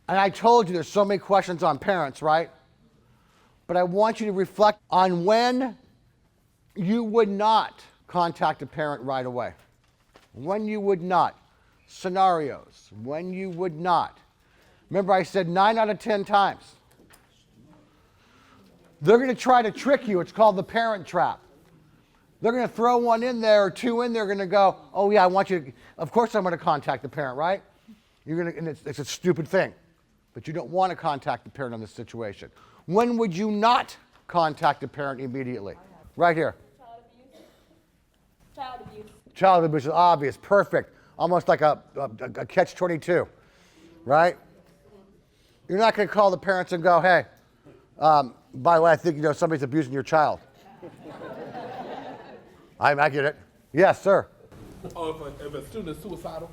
And I told you there's so many questions on parents, right? But I want you to reflect on when you would not contact a parent right away. When you would not. Scenarios. When you would not. Remember I said 9 out of 10 times. They're going to try to trick you. It's called the parent trap. They're going to throw one in there or two in there. They're going to go, oh yeah, I want you to, of course I'm going to contact the parent, right? You're going to, and it's a stupid thing. But you don't want to contact the parent on this situation. When would you not contact the parent immediately? Right here. Child abuse. Child abuse. Child abuse is obvious, perfect. Almost like a catch-22, right? You're not going to call the parents and go, hey, by the way, I think somebody's abusing your child. I get it. Yes, sir. Oh, if a student is suicidal?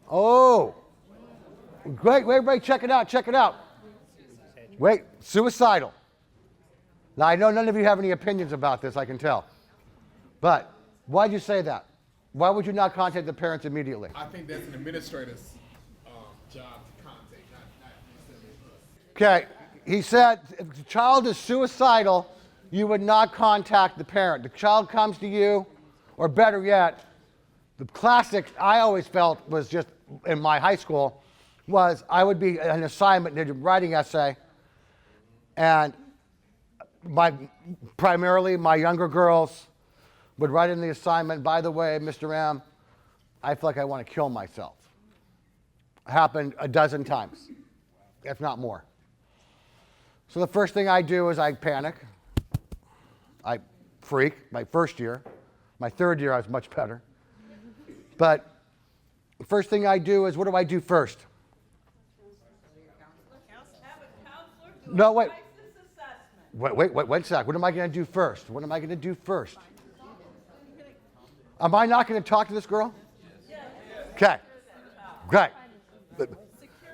Oh. Wait, check it out. Wait, suicidal. Now, I know none of you have any opinions about this, I can tell. But why'd you say that? Why would you not contact the parents immediately? I think that's an administrator's job to contact, not necessarily us. Okay, he said if the child is suicidal, you would not contact the parent. The child comes to you, or better yet, the classic I always felt was just in my high school was I would be an assignment, a writing essay, and primarily my younger girls would write in the assignment, by the way, Mr. M, I feel like I want to kill myself. It happened a dozen times, if not more. So the first thing I do is I panic. I freak my first year. My third year I was much better. But the first thing I do is, what do I do first? No, wait. Wait, 1 sec. What am I going to do first? Am I not going to talk to this girl? Okay. Great.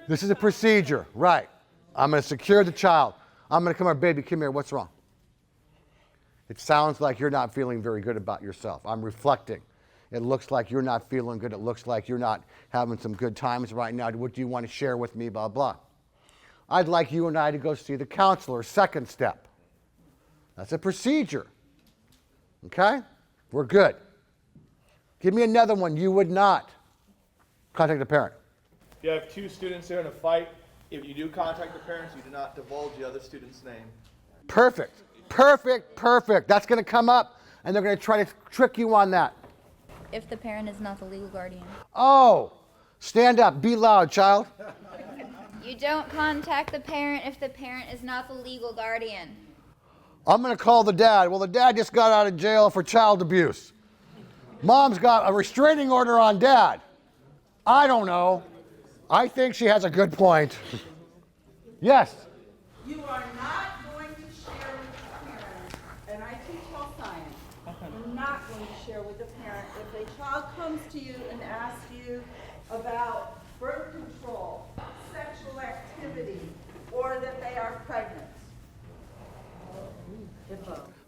This is a procedure, right? I'm going to secure the child. I'm going to come here, baby, come here. What's wrong? It sounds like you're not feeling very good about yourself. I'm reflecting. It looks like you're not feeling good. It looks like you're not having some good times right now. What do you want to share with me, blah, blah. I'd like you and I to go see the counselor, second step. That's a procedure. Okay? We're good. Give me another one. You would not contact the parent. If you have two students there in a fight, if you do contact the parents, you do not divulge the other student's name. Perfect. That's going to come up, and they're going to try to trick you on that. If the parent is not the legal guardian. Oh, stand up. Be loud, child. You don't contact the parent if the parent is not the legal guardian. I'm going to call the dad. Well, the dad just got out of jail for child abuse. Mom's got a restraining order on dad. I don't know. I think she has a good point. Yes? You are not going to share with the parent, and I teach health science, you're not going to share with the parent if a child comes to you and asks you about birth control, sexual activity, or that they are pregnant.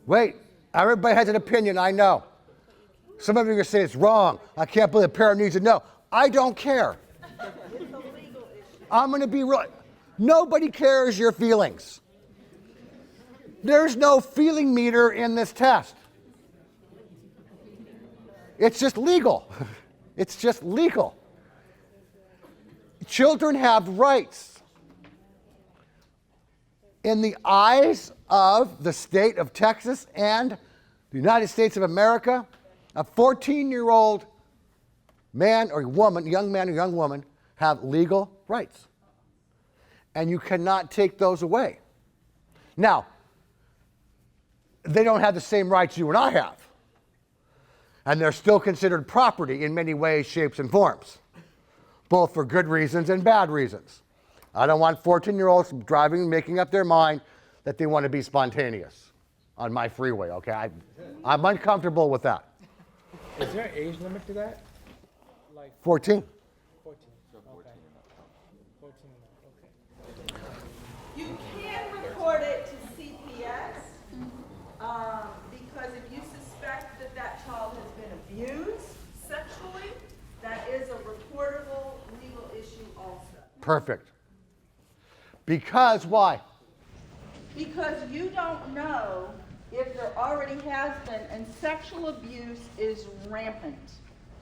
Wait, everybody has an opinion, I know. Some of you are going to say it's wrong. I can't believe the parent needs to know. I don't care. I'm going to be real. Nobody cares your feelings. There's no feeling meter in this test. It's just legal. It's just legal. Children have rights. In the eyes of the state of Texas and the United States of America, a 14-year-old man or woman, young man or young woman, have legal rights. And you cannot take those away. Now, they don't have the same rights you and I have. And they're still considered property in many ways, shapes, and forms, both for good reasons and bad reasons. I don't want 14-year-olds driving, making up their mind that they want to be spontaneous on my freeway, okay? I'm uncomfortable with that. Is there an age limit to that? Like 14. 14. Okay. 14. Okay. You can report it to CPS because if you suspect that that child has been abused sexually, that is a reportable legal issue also. Perfect. Because why? Because you don't know if there already has been, and sexual abuse is rampant.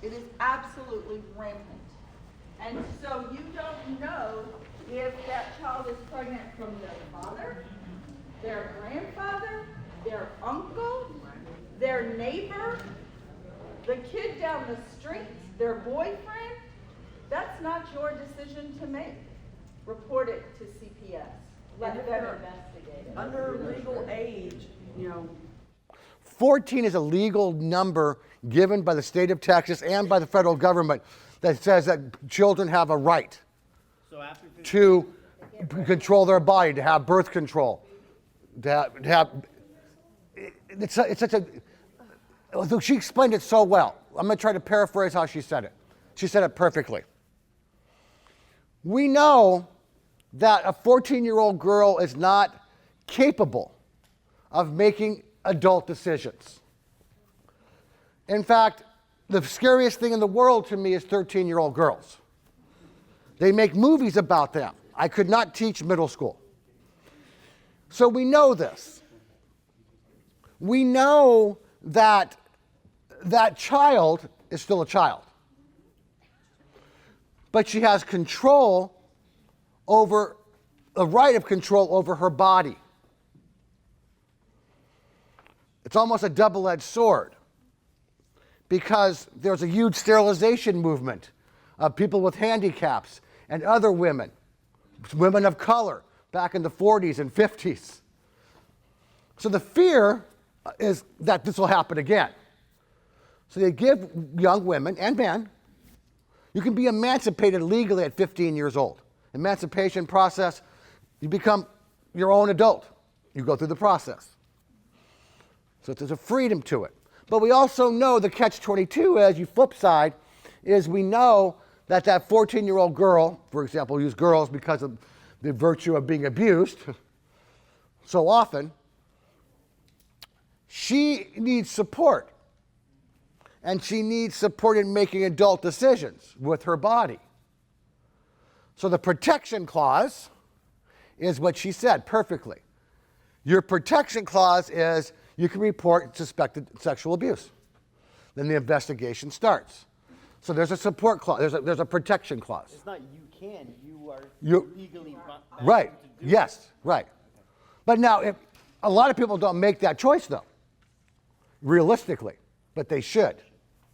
It is absolutely rampant. And so you don't know if that child is pregnant from their father, their grandfather, their uncle, their neighbor, the kid down the street, their boyfriend. That's not your decision to make. Report it to CPS. Let them investigate it. Under legal age, 14 is a legal number given by the state of Texas and by the federal government that says that children have a right to control their body, to have birth control, to have it's such a, she explained it so well. I'm going to try to paraphrase how she said it. She said it perfectly. We know that a 14-year-old girl is not capable of making adult decisions. In fact, the scariest thing in the world to me is 13-year-old girls. They make movies about them. I could not teach middle school. So we know this. We know that that child is still a child. But she has control over, a right of control over her body. It's almost a double-edged sword because there's a huge sterilization movement of people with handicaps and other women of color back in the 40s and 50s. So the fear is that this will happen again. So they give young women and men, you can be emancipated legally at 15 years old. Emancipation process, you become your own adult. You go through the process. So there's a freedom to it. But we also know the catch-22 is, you flip side, is we know that that 14-year-old girl, for example, we use girls because of the virtue of being abused so often, she needs support. And she needs support in making adult decisions with her body. So the protection clause is what she said perfectly. Your protection clause is you can report suspected sexual abuse. Then the investigation starts. So there's a support clause, there's a protection clause. It's not you can, you are legally bound right. to do Yes, it. right. But now, if a lot of people don't make that choice though, realistically, but they should.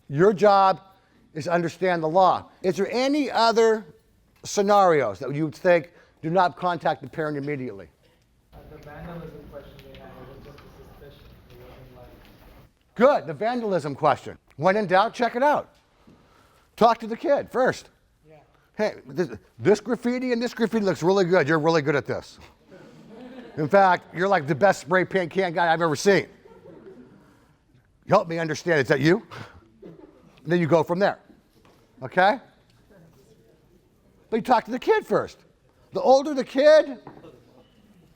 Your job is to understand the law. Is there any other scenarios that you would think do not contact the parent immediately? The vandalism question they had, it was just a suspicion. It wasn't like... Good, the vandalism question. When in doubt, check it out. Talk to the kid first. Yeah. Hey, this graffiti and this graffiti looks really good. You're really good at this. In fact, you're like the best spray paint can guy I've ever seen. Help me understand, is that you? And then you go from there, okay? But you talk to the kid first. The older the kid,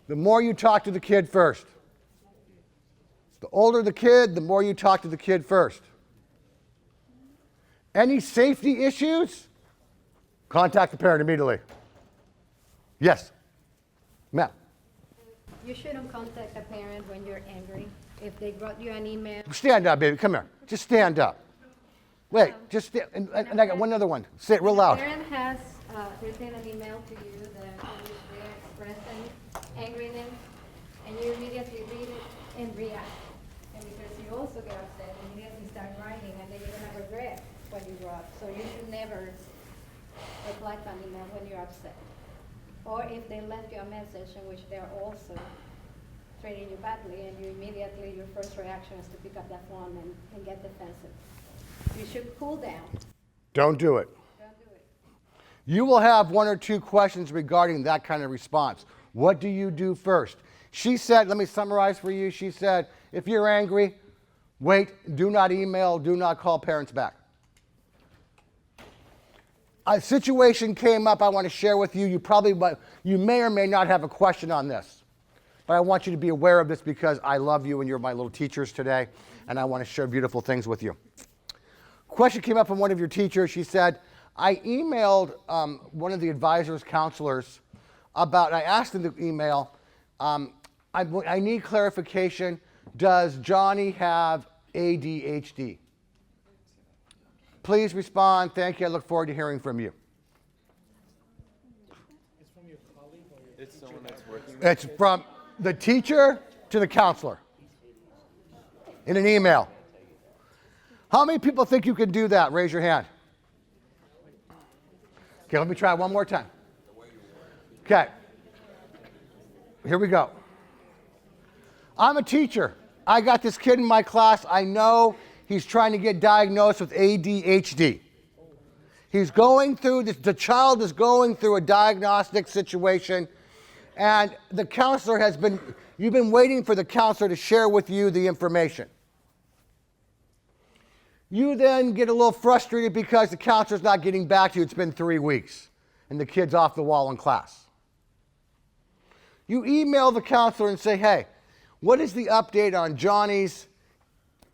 the more you talk to the kid first. The older the kid, the more you talk to the kid first. Any safety issues? Contact the parent immediately. Yes, ma'am. You shouldn't contact a parent when you're angry. If they brought you an email. Stand up, baby, come here. Just stand up. Wait, just stand, and I got one other one. Say it real loud. The parent has written an email to you that in which they're expressing angriness, and you immediately read it and react. And because you also get upset, and immediately start writing, and then you're gonna regret what you wrote. So you should never reply to an email when you're upset. Or if they left you a message in which they're also treating you badly, and you immediately, your first reaction is to pick up that phone and get defensive. You should cool down. Don't do it. Don't do it. You will have one or two questions regarding that kind of response. What do you do first? She said, let me summarize for you. She said, if you're angry, wait, do not email, do not call parents back. A situation came up I want to share with you. You may or may not have a question on this. But I want you to be aware of this because I love you and you're my little teachers today, and I want to share beautiful things with you. Question came up from one of your teachers. She said, I emailed one of the advisors, counselors, I asked in the email, I need clarification. Does Johnny have ADHD? Please respond. Thank you. I look forward to hearing from you. It's someone that's working. It's from the teacher to the counselor in an email. How many people think you can do that? Raise your hand. Okay, let me try one more time. Okay. Here we go. I'm a teacher. I got this kid in my class. I know he's trying to get diagnosed with ADHD. He's going through this, the child is going through a diagnostic situation, and the counselor you've been waiting for the counselor to share with you the information. You then get a little frustrated because the counselor's not getting back to you. It's been 3 weeks, and the kid's off the wall in class. You email the counselor and say, hey, what is the update on Johnny's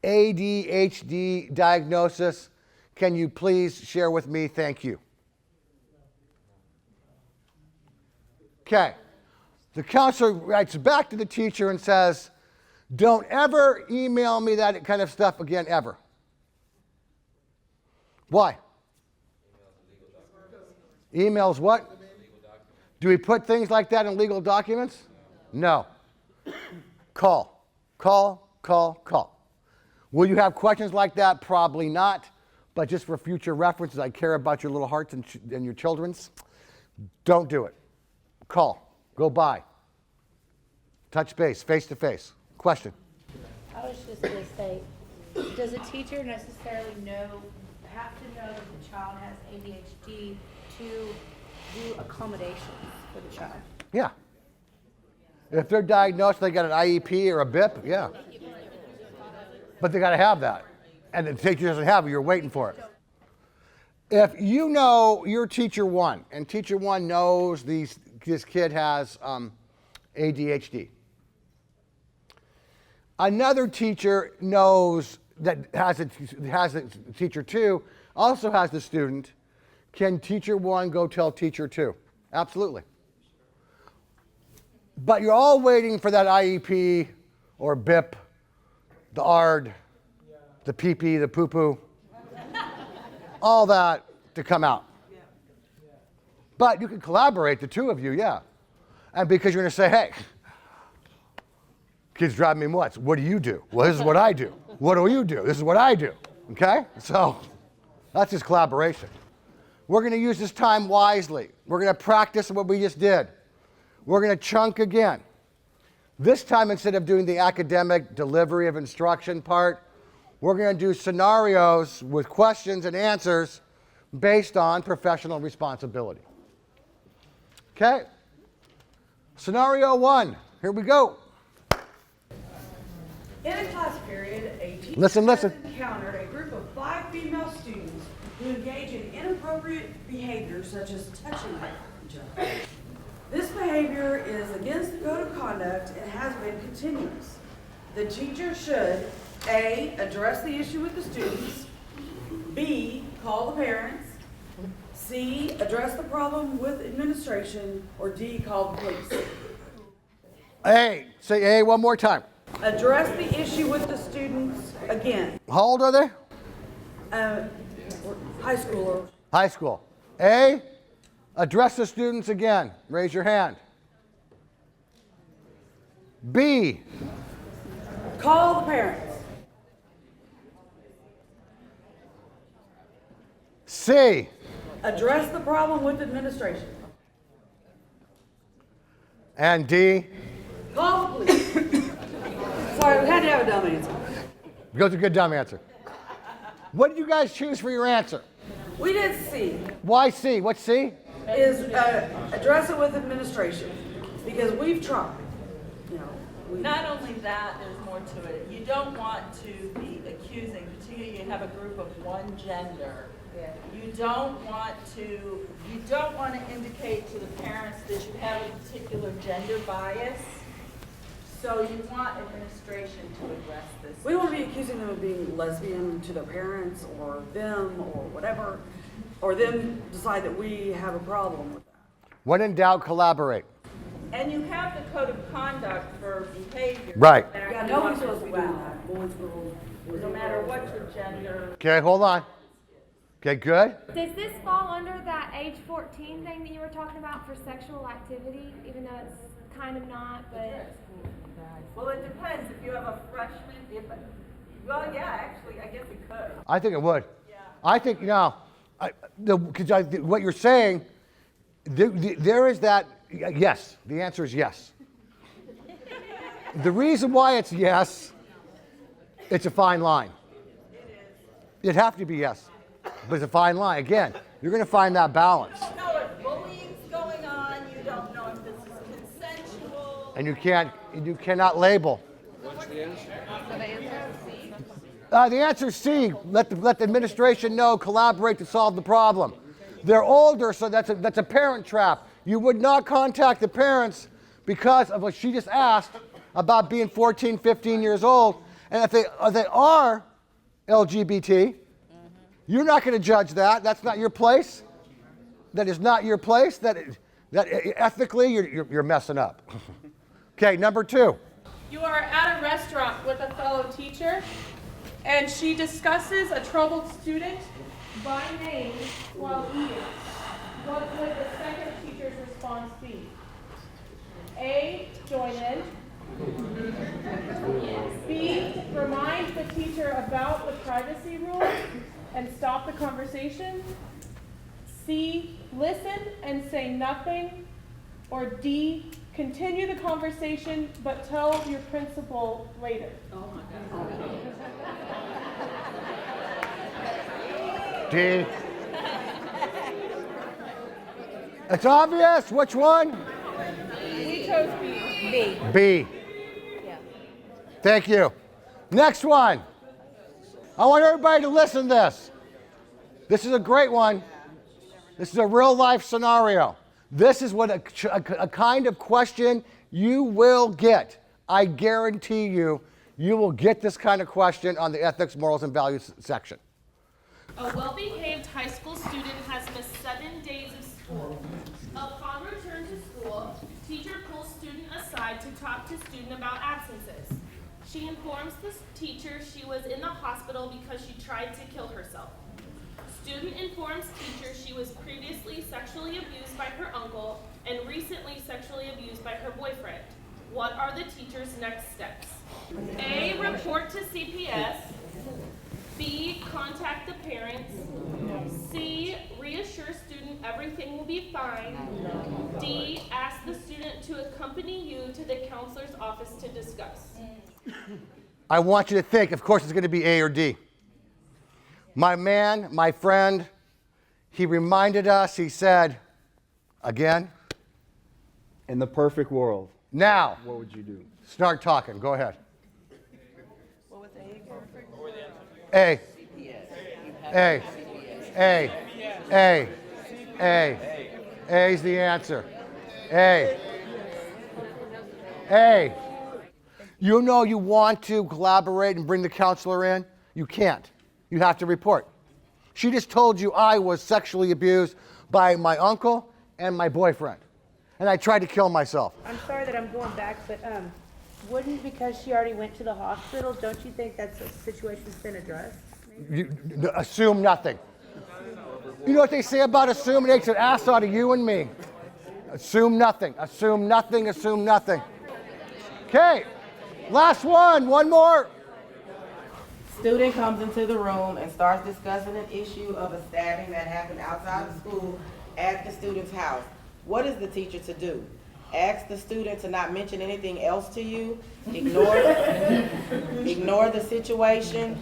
ADHD diagnosis? Can you please share with me? Thank you. Okay. The counselor writes back to the teacher and says, don't ever email me that kind of stuff again, ever. Why? Emails what? Do we put things like that in legal documents? No. Call. Will you have questions like that? Probably not. But just for future references, I care about your little hearts and your children's. Don't do it. Call. Go by. Touch base, face to face. Question? I was just going to say, does a teacher necessarily have to know that the child has ADHD to do accommodations for the child? Yeah. If they're diagnosed, they got an IEP or a BIP, yeah. But they got to have that. And the teacher doesn't have it, you're waiting for it. If you know you're teacher one, and teacher one knows this kid has ADHD, another teacher knows that has a teacher two, also has the student, can teacher one go tell teacher two? Absolutely. But you're all waiting for that IEP or BIP, the ARD, the PP, the poo-poo, all that to come out. But you can collaborate, the two of you, yeah. And because you're going to say, hey, kids drive me nuts. What do you do? Well, this is what I do. What do you do? This is what I do. Okay? So that's just collaboration. We're going to use this time wisely. We're going to practice what we just did. We're going to chunk again. This time, instead of doing the academic delivery of instruction part, we're going to do scenarios with questions and answers based on professional responsibility. Okay? Scenario one. Here we go. In a class period, a teacher Listen. encountered a group of 5 female students who engage in inappropriate behavior such as touching each other. This behavior is against the code of conduct and has been continuous. The teacher should A, address the issue with the students, B, call the parents, C, address the problem with administration, or D, call the police. A. Say A one more time. Address the issue with the students again. How old are they? High schooler. High school. A. Address the students again. Raise your hand. B. Call the parents. C. Address the problem with administration. And D. Call the police. Sorry, we had to have a dumb answer. Goes a good dumb answer. What did you guys choose for your answer? We did C. Why C? What's C? Is address it with administration, because we've tried. You know, Not only that, there's more to it. You don't want to be accusing, particularly you have a group of one gender. You don't want to indicate to the parents that you have a particular gender bias. So you want administration to address this. we don't want to be accusing them of being lesbian to their parents or them or whatever. or them decide that we have a problem with that. When in doubt, collaborate. And you have the code of conduct for behavior. Right. Yeah, no one's supposed to be doing that. Boys, girls, no matter what your gender. Okay, hold on. Okay, good. Does this fall under that age 14 thing that you were talking about for sexual activity, even though it's kind of not, but... Well, it depends. If you have a freshman, well, yeah, actually, I guess it could. I think it would. Yeah. I think, what you're saying, there is that, yes, the answer is yes. The reason why it's yes, it's a fine line. It'd have to be yes, but it's a fine line. Again, you're going to find that balance. You don't know if bullying's going on. You don't know if this is consensual. And you cannot label. What's the answer? The answer is C. Let the administration know, collaborate to solve the problem. They're older, so that's a parent trap. You would not contact the parents because of what she just asked about being 14, 15 years old. And if they are LGBT, you're not going to judge that. That's not your place. That is not your place. That ethically, you're messing up. Okay, number 2. You are at a restaurant with a fellow teacher, and she discusses a troubled student by name while eating. What would the second teacher's response be? A, join in. B, remind the teacher about the privacy rules and stop the conversation. C, listen and say nothing. Or D, continue the conversation but tell your principal later. Oh my God. D. It's obvious. Which one? We chose B. B. Yeah. Thank you. Next one. I want everybody to listen to this. This is a great one. This is a real life scenario. This is what a kind of question you will get. I guarantee you will get this kind of question on the ethics, morals, and values section. A well-behaved high school student has missed 7 days of school. Upon return to school, teacher pulls student aside to talk to student about absences. She informs the teacher she was in the hospital because she tried to kill herself. Student informs teacher she was previously sexually abused by her uncle and recently sexually abused by her boyfriend. What are the teacher's next steps? A, report to CPS. B, contact the parents. C, reassure student everything will be fine. D, ask the student to accompany you to the counselor's office to discuss. I want you to think, of course it's going to be A or D. My man, my friend, he reminded us, he said, again, In the perfect world, now, what would you do? start talking. Go ahead. What was A? A. A. A. A. A. A is the answer. A. A. You know you want to collaborate and bring the counselor in. You can't. You have to report. She just told you I was sexually abused by my uncle and my boyfriend. And I tried to kill myself. I'm sorry that I'm going back, but wouldn't, because she already went to the hospital, don't you think that's a situation that's been addressed? Assume nothing. You know what they say about assuming? It takes an ass out of you and me. Assume nothing. Assume nothing. Assume nothing. Okay. Last one. One more. Student comes into the room and starts discussing an issue of a stabbing that happened outside of school at the student's house. What is the teacher to do? Ask the student to not mention anything else to you. Ignore the situation.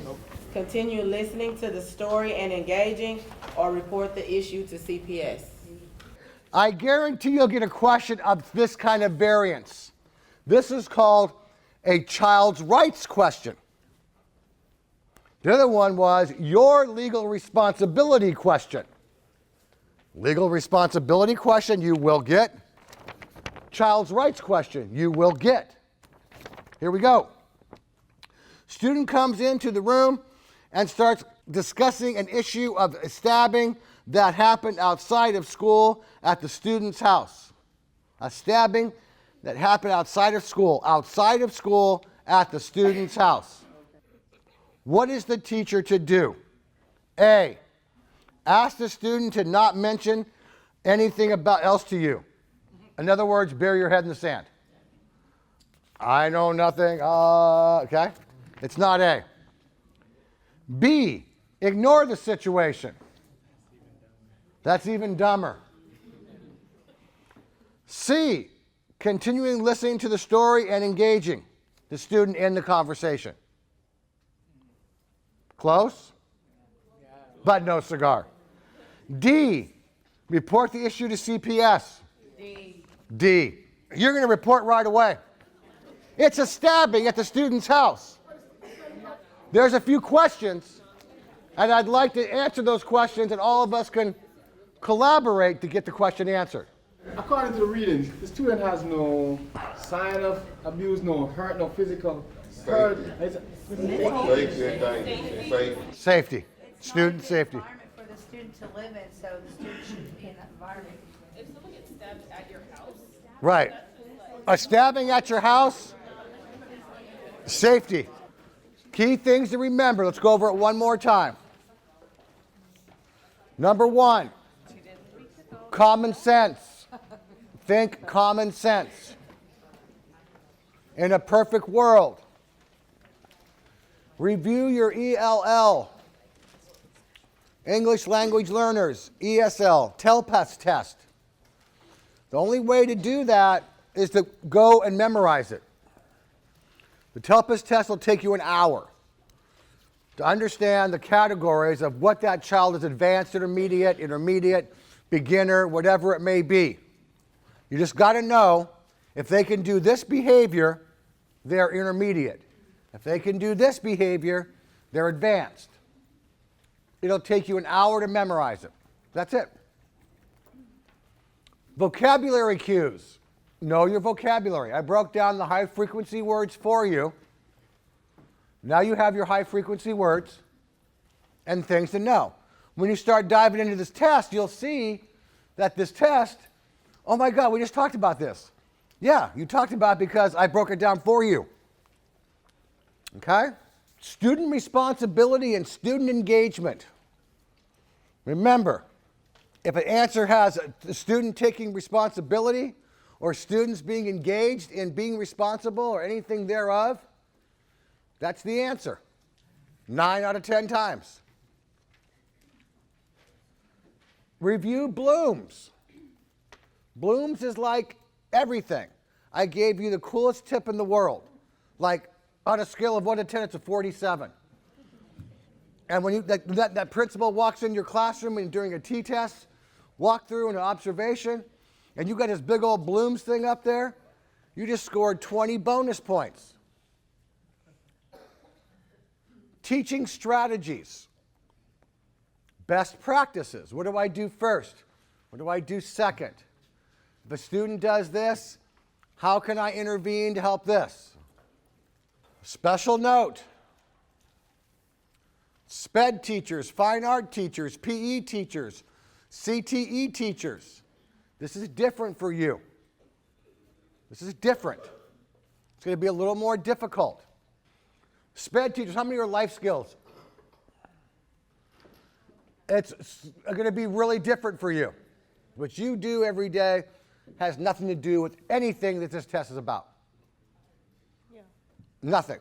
Continue listening to the story and engaging, or report the issue to CPS. I guarantee you'll get a question of this kind of variance. This is called a child's rights question. The other one was your legal responsibility question. Legal responsibility question you will get. Child's rights question you will get. Here we go. Student comes into the room and starts discussing an issue of a stabbing that happened outside of school at the student's house. A stabbing that happened outside of school at the student's house. What is the teacher to do? A, ask the student to not mention anything else to you. In other words, bury your head in the sand. I know nothing, okay? It's not A. B, ignore the situation. That's even dumber. C, continuing listening to the story and engaging the student in the conversation. Close? But no cigar. D, report the issue to CPS. D, you're going to report right away. It's a stabbing at the student's house. There's a few questions, and I'd like to answer those questions, and all of us can collaborate to get the question answered. According to the readings, the student has no sign of abuse, no hurt, no physical hurt. Safety. Student safety. Environment for the student to live in, so the student shouldn't be in that environment. If someone gets stabbed at your house, Right. A stabbing at your house, safety. Key things to remember. Let's go over it one more time. Number one, common sense. Think common sense. In a perfect world, review your ELL, English Language Learners, ESL, TELPAS test. The only way to do that is to go and memorize it. The TELPAS test will take you an hour to understand the categories of what that child is: advanced, intermediate, beginner, whatever it may be. You just got to know if they can do this behavior, they're intermediate. If they can do this behavior, they're advanced. It'll take you an hour to memorize it. That's it. Vocabulary cues. Know your vocabulary. I broke down the high frequency words for you. Now you have your high frequency words and things to know. When you start diving into this test, you'll see that this test, oh my God, we just talked about this. Yeah, you talked about it because I broke it down for you. Okay? Student responsibility and student engagement. Remember, if an answer has a student taking responsibility or students being engaged in being responsible or anything thereof, that's the answer. 9 out of 10 times. Review Bloom's. Bloom's is like everything. I gave you the coolest tip in the world. Like on a scale of 1 to 10, it's a 47. And when that principal walks in your classroom and during a t-test, walk through an observation, and you got this big old Bloom's thing up there, you just scored 20 bonus points. Teaching strategies. Best practices. What do I do first? What do I do second? If a student does this, how can I intervene to help this? Special note. SPED teachers, fine art teachers, PE teachers, CTE teachers. This is different for you. This is different. It's going to be a little more difficult. SPED teachers, how many are life skills? It's going to be really different for you. What you do every day has nothing to do with anything that this test is about. Yeah. Nothing.